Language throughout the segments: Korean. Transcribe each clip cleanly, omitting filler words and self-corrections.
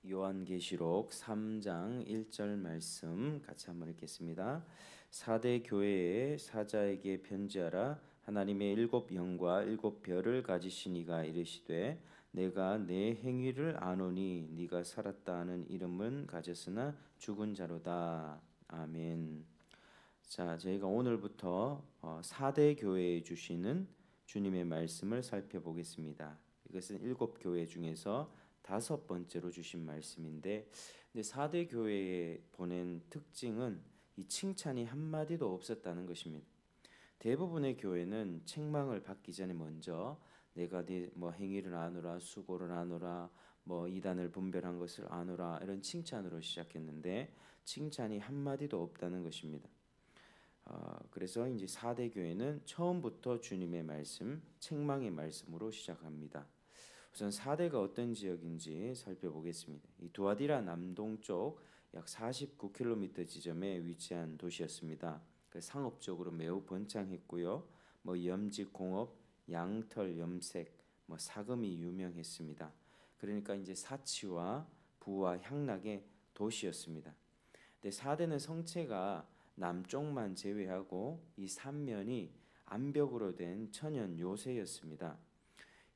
요한계시록 3장 1절 말씀 같이 한번 읽겠습니다. 사대 교회의 사자에게 편지하라. 하나님의 일곱 영과 일곱 별을 가지신 이가 이르시되 내가 내 행위를 아노니 네가 살았다 하는 이름은 가졌으나 죽은 자로다. 아멘. 자, 저희가 오늘부터 사대 교회에 주시는 주님의 말씀을 살펴보겠습니다. 이것은 일곱 교회 중에서 다섯 번째로 주신 말씀인데, 근데 사대 교회에 보낸 특징은 이 칭찬이 한마디도 없었다는 것입니다. 대부분의 교회는 책망을 받기 전에 먼저 내가 네 뭐 행위를 아노라, 수고를 아노라, 뭐 이단을 분별한 것을 아노라, 이런 칭찬으로 시작했는데 칭찬이 한마디도 없다는 것입니다. 그래서 이제 사대 교회는 처음부터 주님의 말씀, 책망의 말씀으로 시작합니다. 우선 사대가 어떤 지역인지 살펴보겠습니다. 이 두아디라 남동쪽 약 49km 지점에 위치한 도시였습니다. 상업적으로 매우 번창했고요. 뭐 염직 공업, 양털 염색, 뭐 사금이 유명했습니다. 그러니까 이제 사치와 부와 향락의 도시였습니다. 근데 사대는 성체가 남쪽만 제외하고 이 삼면이 암벽으로 된 천연 요새였습니다.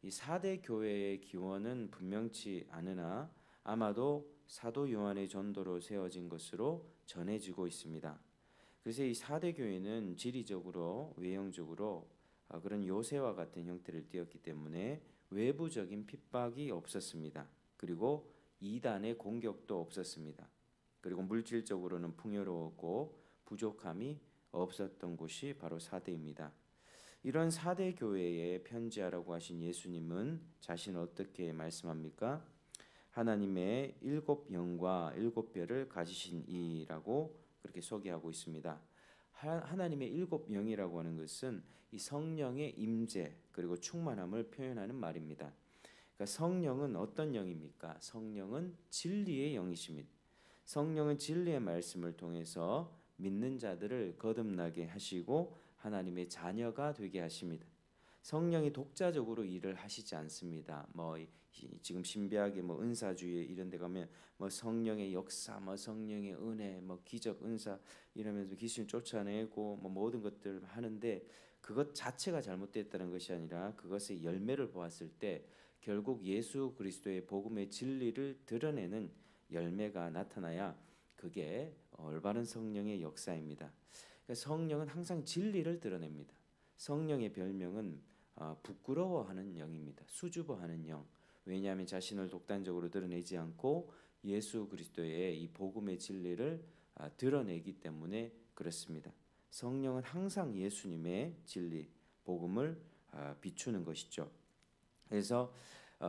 이 사대 교회의 기원은 분명치 않으나 아마도 사도 요한의 전도로 세워진 것으로 전해지고 있습니다. 그래서 이 사대 교회는 지리적으로 외형적으로 그런 요새와 같은 형태를 띠었기 때문에 외부적인 핍박이 없었습니다. 그리고 이단의 공격도 없었습니다. 그리고 물질적으로는 풍요로웠고 부족함이 없었던 곳이 바로 사대입니다. 이런 사대 교회에 편지하라고 하신 예수님은 자신을 어떻게 말씀합니까? 하나님의 일곱 영과 일곱 별을 가지신 이라고 그렇게 소개하고 있습니다. 하나님의 일곱 영이라고 하는 것은 이 성령의 임재 그리고 충만함을 표현하는 말입니다. 그러니까 성령은 어떤 영입니까? 성령은 진리의 영이십니다. 성령은 진리의 말씀을 통해서 믿는 자들을 거듭나게 하시고 하나님의 자녀가 되게 하십니다. 성령이 독자적으로 일을 하시지 않습니다. 뭐 지금 신비하게 뭐 은사주의 이런 데 가면 뭐 성령의 역사, 뭐 성령의 은혜, 뭐 기적 은사 이러면서 귀신 쫓아내고 뭐 모든 것들 하는데 그것 자체가 잘못됐다는 것이 아니라 그것의 열매를 보았을 때 결국 예수 그리스도의 복음의 진리를 드러내는 열매가 나타나야 그게 올바른 성령의 역사입니다. 그러니까 성령은 항상 진리를 드러냅니다. 성령의 별명은 부끄러워하는 영입니다. 수줍어하는 영. 왜냐하면 자신을 독단적으로 드러내지 않고 예수 그리스도의 이 복음의 진리를 드러내기 때문에 그렇습니다. 성령은 항상 예수님의 진리, 복음을 비추는 것이죠. 그래서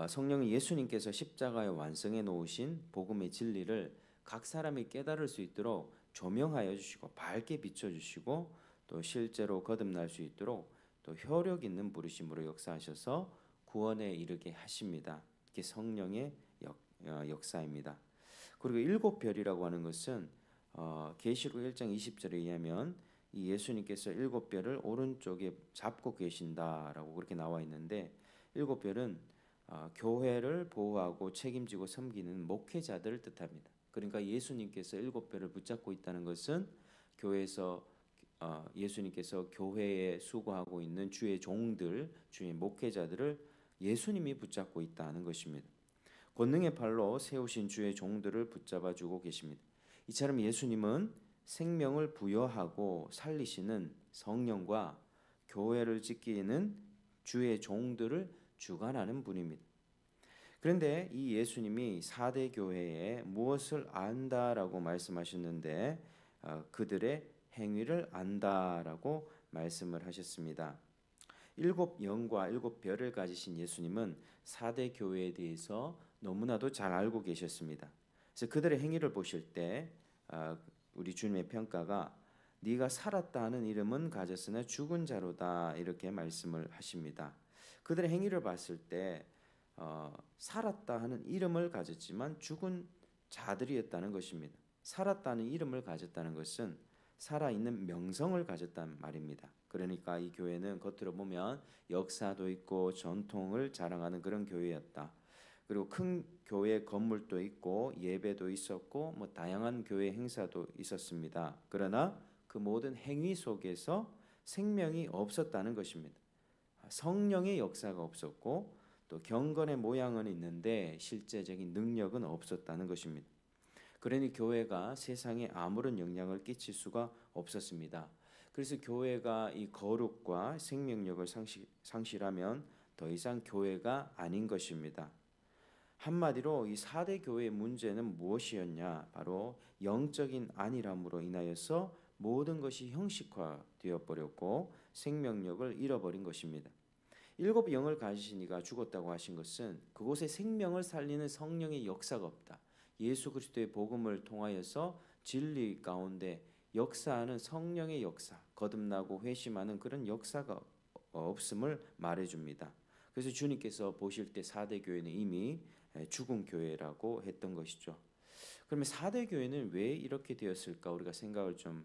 성령은 예수님께서 십자가에 완성해 놓으신 복음의 진리를 각 사람이 깨달을 수 있도록 조명하여 주시고 밝게 비춰 주시고 또 실제로 거듭날 수 있도록 또 효력 있는 부르심으로 역사하셔서 구원에 이르게 하십니다. 이게 성령의 역사입니다. 그리고 일곱 별이라고 하는 것은 계시록 1장 20절에 의하면 이 예수님께서 일곱 별을 오른쪽에 잡고 계신다라고 그렇게 나와 있는데 일곱 별은 교회를 보호하고 책임지고 섬기는 목회자들을 뜻합니다. 그러니까 예수님께서 일곱 별을 붙잡고 있다는 것은 교회에서 예수님께서 교회에 수고하고 있는 주의 종들, 주의 목회자들을 예수님이 붙잡고 있다는 것입니다. 권능의 팔로 세우신 주의 종들을 붙잡아주고 계십니다. 이처럼 예수님은 생명을 부여하고 살리시는 성령과 교회를 지키는 주의 종들을 주관하는 분입니다. 그런데 이 예수님이 사대 교회에 무엇을 안다라고 말씀하셨는데 그들의 행위를 안다라고 말씀을 하셨습니다. 일곱 영과 일곱 별을 가지신 예수님은 사대 교회에 대해서 너무나도 잘 알고 계셨습니다. 그래서 그들의 행위를 보실 때 우리 주님의 평가가 네가 살았다 하는 이름은 가졌으나 죽은 자로다 이렇게 말씀을 하십니다. 그들의 행위를 봤을 때 살았다 하는 이름을 가졌지만 죽은 자들이었다는 것입니다. 살았다는 이름을 가졌다는 것은 살아있는 명성을 가졌단 말입니다. 그러니까 이 교회는 겉으로 보면 역사도 있고 전통을 자랑하는 그런 교회였다. 그리고 큰 교회 건물도 있고 예배도 있었고 뭐 다양한 교회 행사도 있었습니다. 그러나 그 모든 행위 속에서 생명이 없었다는 것입니다. 성령의 역사가 없었고 또 경건의 모양은 있는데 실제적인 능력은 없었다는 것입니다. 그러니 교회가 세상에 아무런 영향을 끼칠 수가 없었습니다. 그래서 교회가 이 거룩과 생명력을 상실하면 더 이상 교회가 아닌 것입니다. 한마디로 이 4대 교회의 문제는 무엇이었냐? 바로 영적인 안일함으로 인하여서 모든 것이 형식화되어 버렸고 생명력을 잃어버린 것입니다. 일곱 영을 가지신 이가 죽었다고 하신 것은 그곳에 생명을 살리는 성령의 역사가 없다. 예수 그리스도의 복음을 통하여서 진리 가운데 역사하는 성령의 역사, 거듭나고 회심하는 그런 역사가 없음을 말해줍니다. 그래서 주님께서 보실 때 4대 교회는 이미 죽은 교회라고 했던 것이죠. 그러면 4대 교회는 왜 이렇게 되었을까 우리가 생각을 좀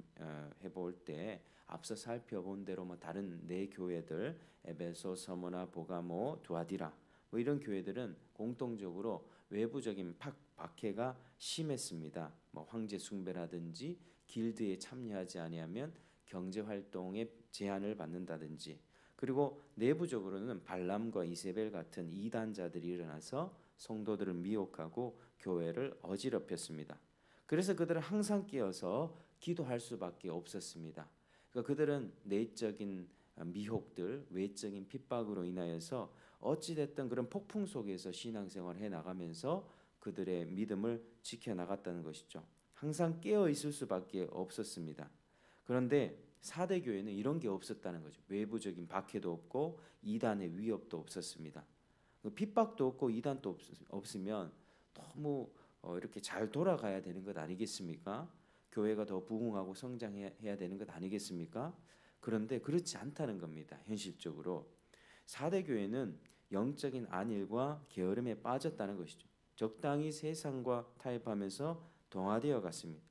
해볼 때 앞서 살펴본 대로 뭐 다른 네 교회들 에베소, 서머나, 보가모, 두아디라 뭐 이런 교회들은 공통적으로 외부적인 박해가 심했습니다. 뭐 황제 숭배라든지 길드에 참여하지 아니하면 경제 활동에 제한을 받는다든지 그리고 내부적으로는 발람과 이세벨 같은 이단자들이 일어나서 성도들을 미혹하고 교회를 어지럽혔습니다. 그래서 그들은 항상 깨어서 기도할 수밖에 없었습니다. 그러니까 그들은 내적인 미혹들, 외적인 핍박으로 인하여서 어찌됐든 그런 폭풍 속에서 신앙생활을 해나가면서 그들의 믿음을 지켜나갔다는 것이죠. 항상 깨어 있을 수밖에 없었습니다. 그런데 4대 교회는 이런 게 없었다는 거죠. 외부적인 박해도 없고 이단의 위협도 없었습니다. 핍박도 없고 이단도 없으면 너무 이렇게 잘 돌아가야 되는 것 아니겠습니까? 교회가 더 부흥하고 성장해야 되는 것 아니겠습니까? 그런데 그렇지 않다는 겁니다. 현실적으로 4대 교회는 영적인 안일과 게으름에 빠졌다는 것이죠. 적당히 세상과 타협하면서 동화되어 갔습니다.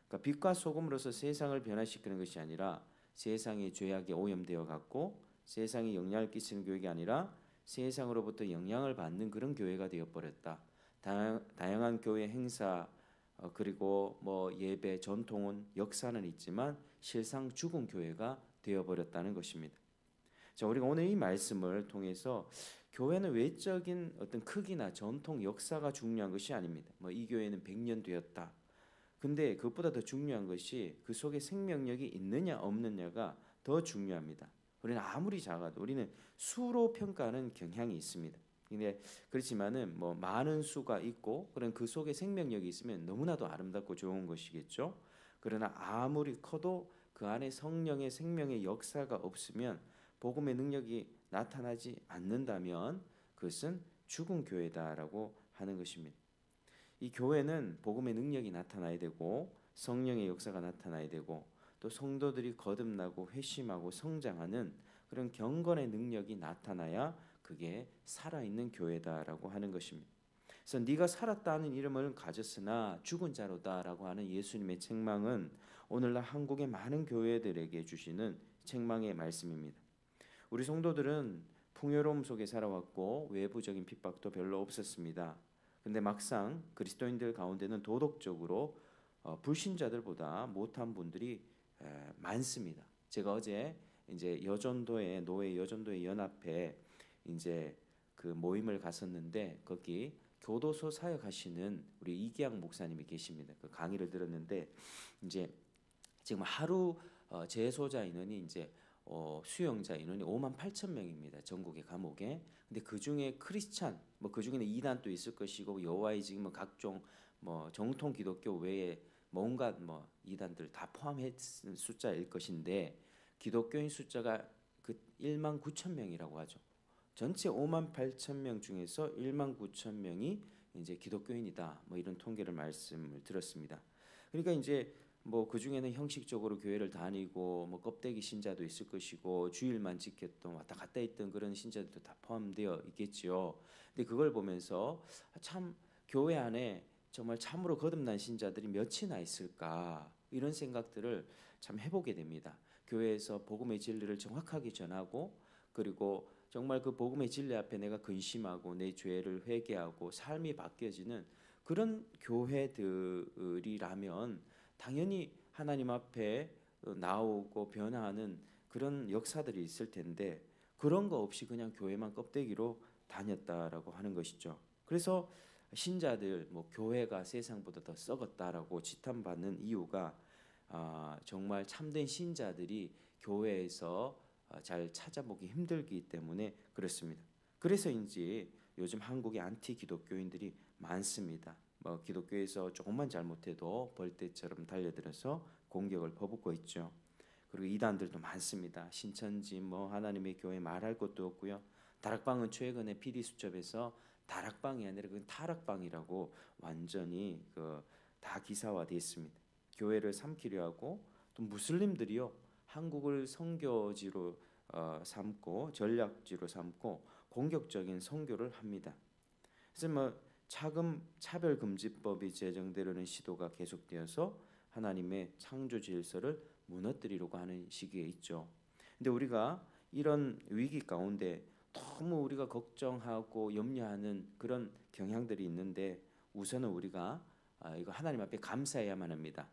그러니까 빛과 소금으로서 세상을 변화시키는 것이 아니라 세상의 죄악에 오염되어 갔고 세상에 영향을 끼치는 교회가 아니라 세상으로부터 영향을 받는 그런 교회가 되어버렸다. 다양한 교회 행사 그리고 뭐 예배 전통은 역사는 있지만 실상 죽은 교회가 되어버렸다는 것입니다. 자, 우리가 오늘 이 말씀을 통해서 교회는 외적인 어떤 크기나 전통, 역사가 중요한 것이 아닙니다. 뭐 이 교회는 100년 되었다. 근데 그것보다 더 중요한 것이 그 속에 생명력이 있느냐 없느냐가 더 중요합니다. 우리는 아무리 작아도 우리는 수로 평가하는 경향이 있습니다. 근데 그렇지만은 뭐 많은 수가 있고 그런 그 속에 생명력이 있으면 너무나도 아름답고 좋은 것이겠죠. 그러나 아무리 커도 그 안에 성령의 생명의 역사가 없으면 복음의 능력이 나타나지 않는다면 그것은 죽은 교회다라고 하는 것입니다. 이 교회는 복음의 능력이 나타나야 되고 성령의 역사가 나타나야 되고 또 성도들이 거듭나고 회심하고 성장하는 그런 경건의 능력이 나타나야 그게 살아있는 교회다라고 하는 것입니다. 그래서 네가 살았다는 이름을 가졌으나 죽은 자로다라고 하는 예수님의 책망은 오늘날 한국의 많은 교회들에게 주시는 책망의 말씀입니다. 우리 성도들은 풍요로움 속에 살아왔고 외부적인 핍박도 별로 없었습니다. 근데 막상 그리스도인들 가운데는 도덕적으로 불신자들보다 못한 분들이 많습니다. 제가 어제 이제 여전도의 노예 여전도의 연합회 이제 그 모임을 갔었는데 거기 교도소 사역하시는 우리 이기양 목사님이 계십니다. 그 강의를 들었는데 이제 지금 하루 재소자 인원이 이제 수용자 인원이 58,000명입니다. 전국의 감옥에. 근데 그 중에 크리스찬, 뭐 그 중에는 이단도 있을 것이고 여호와의 지금 뭐 각종 뭐 정통 기독교 외에 뭔가 뭐 이단들 다 포함한 숫자일 것인데 기독교인 숫자가 그 19,000명이라고 하죠. 전체 58,000명 중에서 19,000명이 이제 기독교인이다. 뭐 이런 통계를 말씀을 들었습니다. 그러니까 이제 뭐 그 중에는 형식적으로 교회를 다니고 뭐 껍데기 신자도 있을 것이고 주일만 지켰던 왔다 갔다 했던 그런 신자들도 다 포함되어 있겠지요. 근데 그걸 보면서 참 교회 안에 정말 참으로 거듭난 신자들이 몇이나 있을까 이런 생각들을 참 해보게 됩니다. 교회에서 복음의 진리를 정확하게 전하고 그리고 정말 그 복음의 진리 앞에 내가 근심하고 내 죄를 회개하고 삶이 바뀌어지는 그런 교회들이라면 당연히 하나님 앞에 나오고 변화하는 그런 역사들이 있을 텐데 그런 거 없이 그냥 교회만 껍데기로 다녔다라고 하는 것이죠. 그래서 신자들 뭐 교회가 세상보다 더 썩었다라고 지탄받는 이유가 정말 참된 신자들이 교회에서 잘 찾아보기 힘들기 때문에 그렇습니다. 그래서인지 요즘 한국에 안티 기독교인들이 많습니다. 뭐 기독교에서 조금만 잘못해도 벌떼처럼 달려들어서 공격을 퍼붓고 있죠. 그리고 이단들도 많습니다. 신천지 뭐 하나님의 교회 말할 것도 없고요. 다락방은 최근에 PD 수첩에서 다락방이 아니라 그 타락방이라고 완전히 다 기사화되어 있습니다. 교회를 삼키려 하고 또 무슬림들이요 한국을 선교지로 삼고 전략지로 삼고 공격적인 선교를 합니다. 그래서 뭐 차별금지법이 제정되려는 시도가 계속되어서 하나님의 창조 질서를 무너뜨리려고 하는 시기에 있죠. 근데 우리가 이런 위기 가운데 너무 우리가 걱정하고 염려하는 그런 경향들이 있는데 우선은 우리가 이거 하나님 앞에 감사해야만 합니다.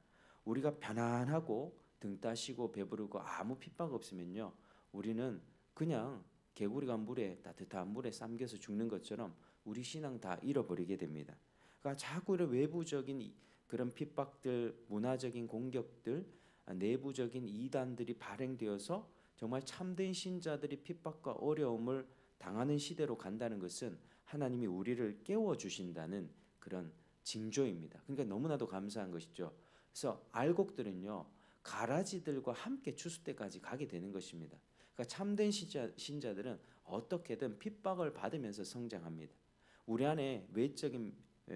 우리가 편안하고 등 따시고 배부르고 아무 핍박 없으면요 우리는 그냥 개구리가 따뜻한 물에 삼겨서 죽는 것처럼 우리 신앙 다 잃어버리게 됩니다. 그러니까 자꾸 이런 외부적인 그런 핍박들, 문화적인 공격들, 내부적인 이단들이 발행되어서 정말 참된 신자들이 핍박과 어려움을 당하는 시대로 간다는 것은 하나님이 우리를 깨워주신다는 그런 징조입니다. 그러니까 너무나도 감사한 것이죠. 그래서 알곡들은요 가라지들과 함께 추수 때까지 가게 되는 것입니다. 그러니까 참된 신자들은 어떻게든 핍박을 받으면서 성장합니다. 우리 안에 외적인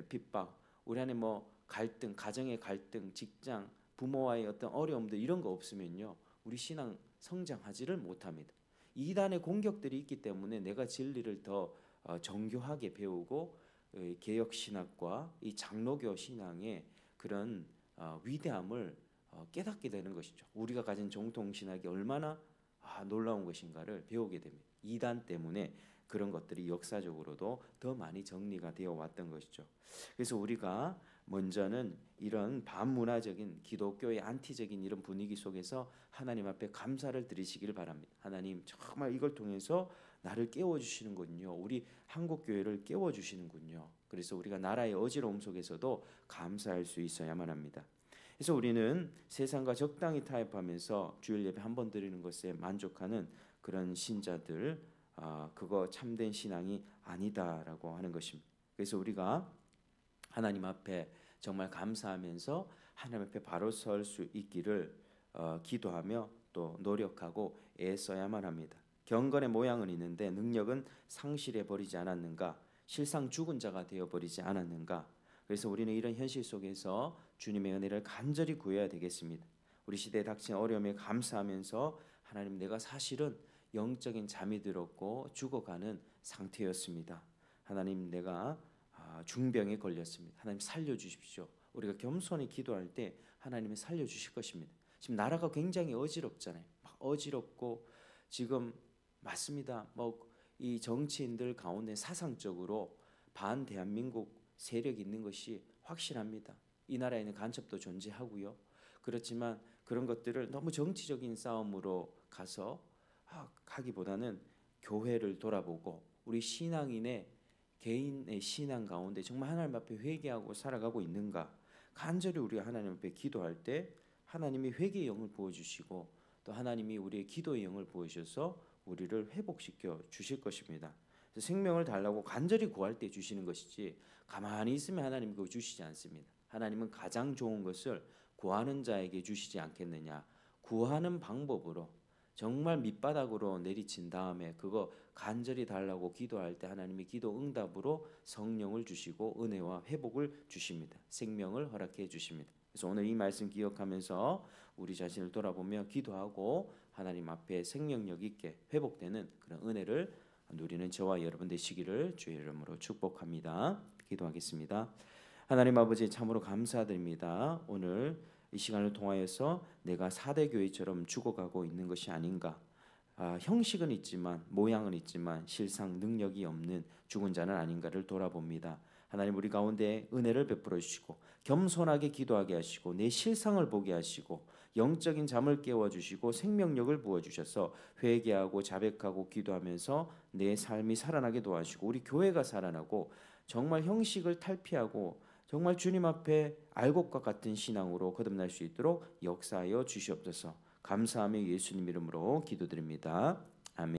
핍박, 우리 안에 뭐 갈등, 가정의 갈등, 직장, 부모와의 어떤 어려움들 이런 거 없으면요 우리 신앙 성장하지를 못합니다. 이단의 공격들이 있기 때문에 내가 진리를 더 정교하게 배우고 개혁 신학과 이 장로교 신앙의 그런 위대함을 깨닫게 되는 것이죠. 우리가 가진 정통 신학이 얼마나 놀라운 것인가를 배우게 됩니다. 이단 때문에 그런 것들이 역사적으로도 더 많이 정리가 되어 왔던 것이죠. 그래서 우리가 먼저는 이런 반문화적인 기독교의 안티적인 이런 분위기 속에서 하나님 앞에 감사를 드리시길 바랍니다. 하나님 정말 이걸 통해서 나를 깨워주시는군요. 우리 한국교회를 깨워주시는군요. 그래서 우리가 나라의 어지러움 속에서도 감사할 수 있어야만 합니다. 그래서 우리는 세상과 적당히 타협하면서 주일 예배 한 번 드리는 것에 만족하는 그런 신자들 그거 참된 신앙이 아니다라고 하는 것입니다. 그래서 우리가 하나님 앞에 정말 감사하면서 하나님 앞에 바로 설 수 있기를 기도하며 또 노력하고 애써야만 합니다. 경건의 모양은 있는데 능력은 상실해 버리지 않았는가? 실상 죽은 자가 되어 버리지 않았는가? 그래서 우리는 이런 현실 속에서 주님의 은혜를 간절히 구해야 되겠습니다. 우리 시대에 닥친 어려움에 감사하면서 하나님 내가 사실은 영적인 잠이 들었고 죽어가는 상태였습니다. 하나님 내가 중병에 걸렸습니다. 하나님 살려주십시오. 우리가 겸손히 기도할 때 하나님이 살려주실 것입니다. 지금 나라가 굉장히 어지럽잖아요. 막 어지럽고 지금 맞습니다. 뭐 이 정치인들 가운데 사상적으로 반 대한민국 세력이 있는 것이 확실합니다. 이 나라에는 간첩도 존재하고요. 그렇지만 그런 것들을 너무 정치적인 싸움으로 가기보다는 교회를 돌아보고 우리 신앙인의 개인의 신앙 가운데 정말 하나님 앞에 회개하고 살아가고 있는가 간절히 우리가 하나님 앞에 기도할 때 하나님이 회개의 영을 부어주시고 또 하나님이 우리의 기도의 영을 부어주셔서 우리를 회복시켜 주실 것입니다. 생명을 달라고 간절히 구할 때 주시는 것이지 가만히 있으면 하나님 그거 주시지 않습니다. 하나님은 가장 좋은 것을 구하는 자에게 주시지 않겠느냐. 구하는 방법으로 정말 밑바닥으로 내리친 다음에 그거 간절히 달라고 기도할 때 하나님이 기도 응답으로 성령을 주시고 은혜와 회복을 주십니다. 생명을 허락해 주십니다. 그래서 오늘 이 말씀 기억하면서 우리 자신을 돌아보며 기도하고 하나님 앞에 생명력 있게 회복되는 그런 은혜를 누리는 저와 여러분 되시기를 주의 이름으로 축복합니다. 기도하겠습니다. 하나님 아버지 참으로 감사드립니다. 오늘 이 시간을 통하여서 내가 4대 교회처럼 죽어가고 있는 것이 아닌가 형식은 있지만 모양은 있지만 실상 능력이 없는 죽은 자는 아닌가를 돌아봅니다. 하나님 우리 가운데 은혜를 베풀어 주시고 겸손하게 기도하게 하시고 내 실상을 보게 하시고 영적인 잠을 깨워 주시고 생명력을 부어 주셔서 회개하고 자백하고 기도하면서 내 삶이 살아나게 도와주시고 우리 교회가 살아나고 정말 형식을 탈피하고 정말 주님 앞에 알곡과 같은 신앙으로 거듭날 수 있도록 역사하여 주시옵소서. 감사하며 예수님 이름으로 기도드립니다.